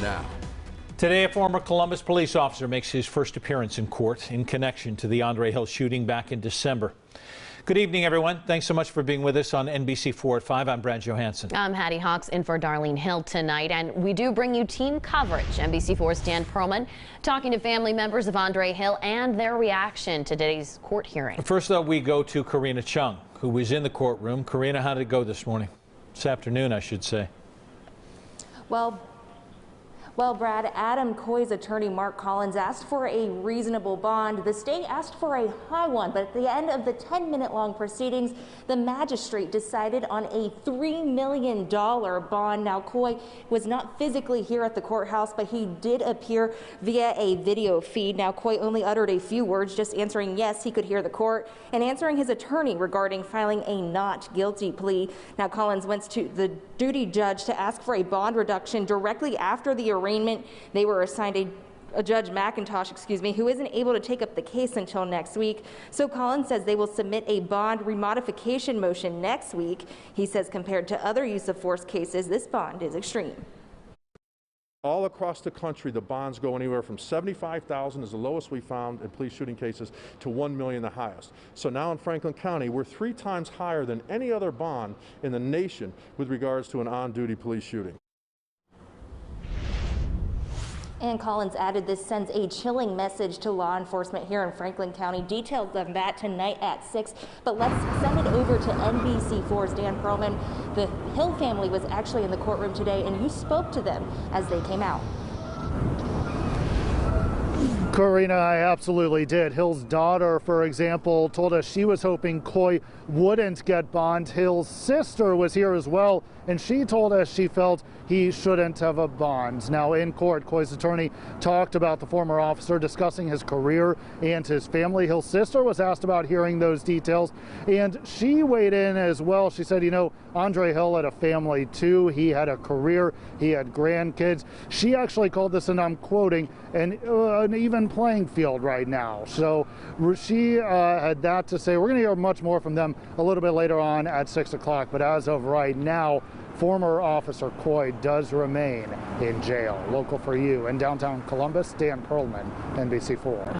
now. Today, a former Columbus police officer makes his first appearance in court in connection to the Andre Hill shooting back in December. Good evening, everyone. Thanks so much for being with us on NBC4 at 5. I'm Brad Johansson. I'm Hattie Hawks in for Darlene Hill tonight, and we do bring you team coverage. NBC4's Dan Perlman talking to family members of Andre Hill and their reaction to today's court hearing. First, though, we go to Karina Chung, who was in the courtroom. Karina, how did it go this morning? This afternoon, I should say. Well, Brad, Adam Coy's attorney, Mark Collins, asked for a reasonable bond. The state asked for a high one, but at the end of the 10-minute-long proceedings, the magistrate decided on a $3 million bond. Now, Coy was not physically here at the courthouse, but he did appear via a video feed. Now, Coy only uttered a few words, just answering yes, he could hear the court, and answering his attorney regarding filing a not guilty plea. Now, Collins went to the duty judge to ask for a bond reduction directly after the arraignment. They were assigned a Judge McIntosh, who isn't able to take up the case until next week. So Collins says they will submit a bond remodification motion next week. He says compared to other use of force cases, this bond is extreme. All across the country, the bonds go anywhere from $75,000 is the lowest we found in police shooting cases to $1 million the highest. So now in Franklin County, we're 3 times higher than any other bond in the nation with regards to an on-duty police shooting. And Collins added this sends a chilling message to law enforcement here in Franklin County. Details of that tonight at 6. But let's send it over to NBC4's Dan Perlman. The Hill family was actually in the courtroom today, and you spoke to them as they came out. Karina, I absolutely did. Hill's daughter, for example, told us she was hoping Coy wouldn't get bond. Hill's sister was here as well, and she told us she felt he shouldn't have a bond. Now, in court, Coy's attorney talked about the former officer discussing his career and his family. Hill's sister was asked about hearing those details, and she weighed in as well. She said, you know, Andre Hill had a family too. He had a career. He had grandkids. She actually called this, and I'm quoting, an even playing field right now. So she had that to say. We're going to hear much more from them a little bit later on at 6 o'clock. But as of right now, former officer Coy does remain in jail. Local for you in downtown Columbus, Dan Perlman, NBC4.